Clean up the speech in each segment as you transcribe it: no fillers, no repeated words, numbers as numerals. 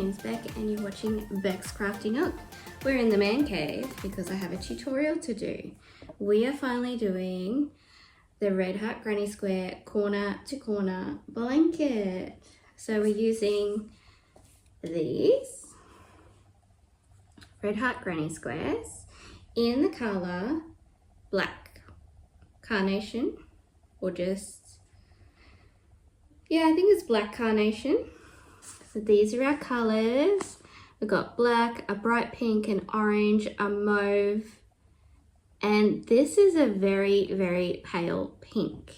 name's Beck and you're watching Beck's Crafty Nook. We're in the man cave because I have a tutorial to do. We are finally doing the Red Heart Granny Square corner to corner blanket. So we're using these Red Heart Granny Squares in the color black carnation, or just, yeah, I think it's black carnation. So these are our colors. We've got black, a bright pink, an orange, a mauve, and this is a very, very pale pink.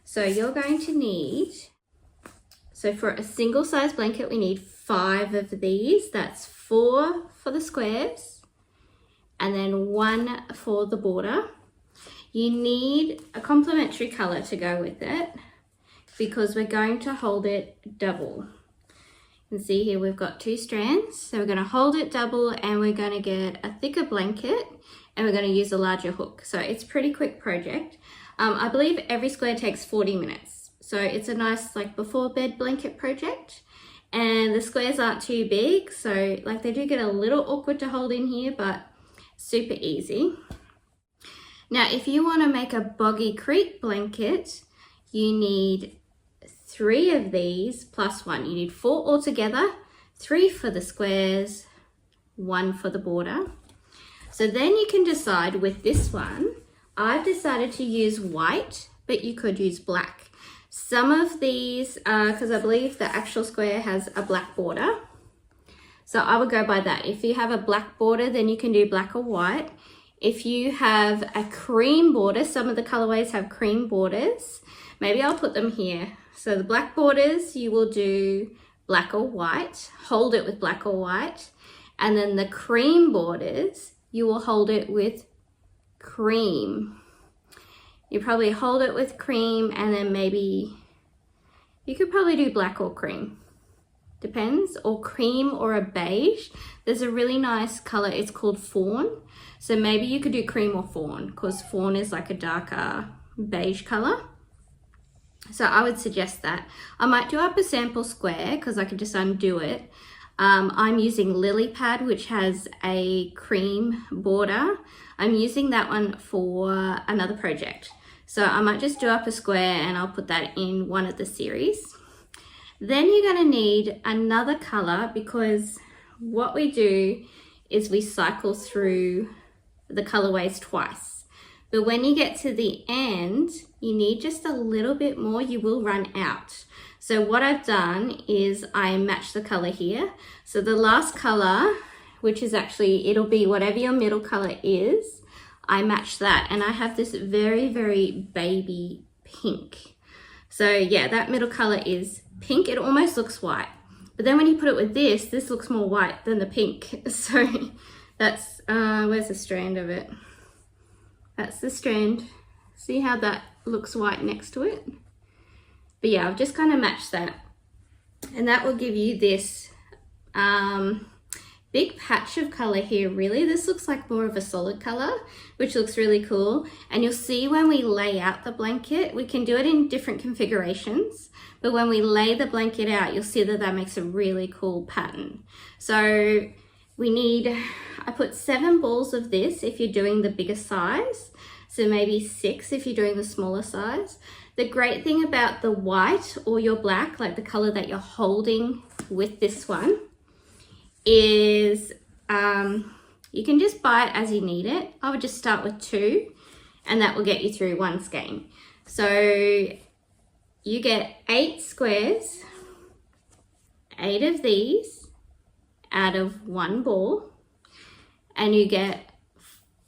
So you're going to need, so for a single size blanket, we need 5 of these. That's 4 for the squares and then 1 for the border. You need a complementary color to go with it because we're going to hold it double. You can see here we've got 2 strands, so we're going to hold it double and we're going to get a thicker blanket and we're going to use a larger hook. So it's a pretty quick project. I believe every square takes 40 minutes. So it's a nice like before bed blanket project, and the squares aren't too big, so like they do get a little awkward to hold in here, but super easy. Now if you want to make a boggy creek blanket, you need 3 of these plus 1. You need 4 altogether, 3 for the squares, 1 for the border. So then you can decide with this one. I've decided to use white, but you could use black. Some of these, because I believe the actual square has a black border, so I would go by that. If you have a black border, then you can do black or white. If you have a cream border, some of the colorways have cream borders. Maybe I'll put them here. So the black borders, you will do black or white, hold it with black or white. And then the cream borders, you will hold it with cream. You probably hold it with cream and then maybe, you could probably do black or cream. Depends, or cream or a beige. There's a really nice color, it's called fawn. So maybe you could do cream or fawn because fawn is like a darker beige color. So I would suggest that. I might do up a sample square because I could just undo it. I'm using Lily Pad, which has a cream border. I'm using that one for another project. So I might just do up a square and I'll put that in one of the series. Then you're going to need another color because what we do is we cycle through the colorways twice. But when you get to the end, you need just a little bit more, you will run out. So what I've done is I match the color here. So the last color, which is actually, it'll be whatever your middle color is, I match that. And I have this very, very baby pink. So yeah, that middle color is pink. It almost looks white. But then when you put it with this looks more white than the pink. So that's, where's the strand of it? That's the strand. See how that looks white next to it? But yeah, I've just kind of matched that. And that will give you this big patch of color here, really. This looks like more of a solid color, which looks really cool. And you'll see when we lay out the blanket, we can do it in different configurations. But when we lay the blanket out, you'll see that that makes a really cool pattern. So we need, I put 7 balls of this if you're doing the bigger size. So maybe 6 if you're doing the smaller size. The great thing about the white or your black, like the color that you're holding with this one, is you can just buy it as you need it. I would just start with 2 and that will get you through one skein. So you get 8 squares, 8 of these out of 1 ball, and you get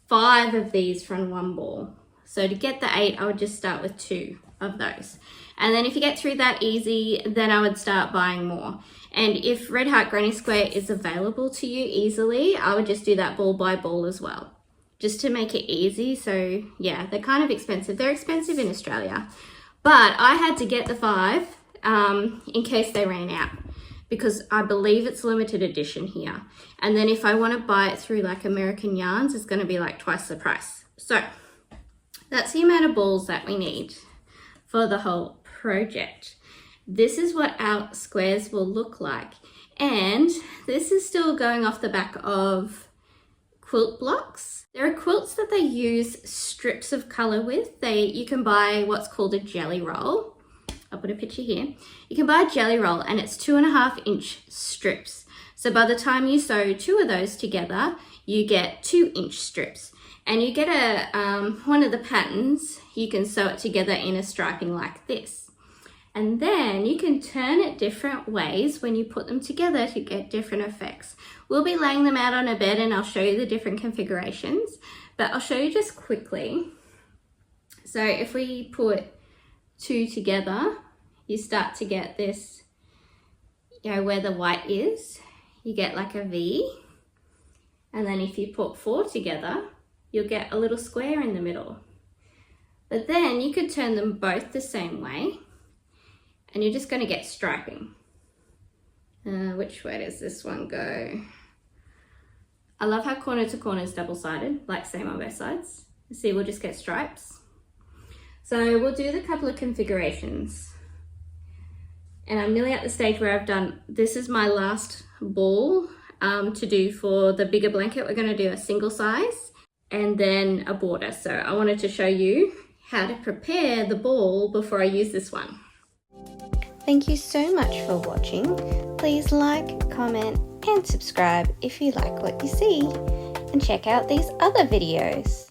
5 of these from 1 ball. So to get the 8, I would just start with 2 of those. And then if you get through that easy, then I would start buying more. And if Red Heart Granny Square is available to you easily, I would just do that ball by ball as well, just to make it easy. So yeah, they're kind of expensive. They're expensive in Australia, but I had to get the 5 in case they ran out, because I believe it's limited edition here. And then if I want to buy it through like American Yarns, it's going to be like twice the price. So that's the amount of balls that we need for the whole project. This is what our squares will look like. And this is still going off the back of quilt blocks. There are quilts that they use strips of color with. You can buy what's called a jelly roll. I'll put a picture here. You can buy a jelly roll and it's 2.5-inch strips. So by the time you sew 2 of those together, you get 2-inch strips. And you get one of the patterns, you can sew it together in a striping like this. And then you can turn it different ways when you put them together to get different effects. We'll be laying them out on a bed and I'll show you the different configurations, but I'll show you just quickly. So if we put 2 together, you start to get this, where the white is, you get like a V. And then if you put 4 together, you'll get a little square in the middle. But then you could turn them both the same way and you're just going to get striping. Which way does this one go? I love how corner to corner is double-sided, like same on both sides. See, we'll just get stripes. So we'll do the couple of configurations. And I'm nearly at the stage where I've done, this is my last ball to do for the bigger blanket. We're going to do a single size and then a border. So I wanted to show you how to prepare the ball before I use this one. Thank you so much for watching. Please like, comment and subscribe if you like what you see, and check out these other videos.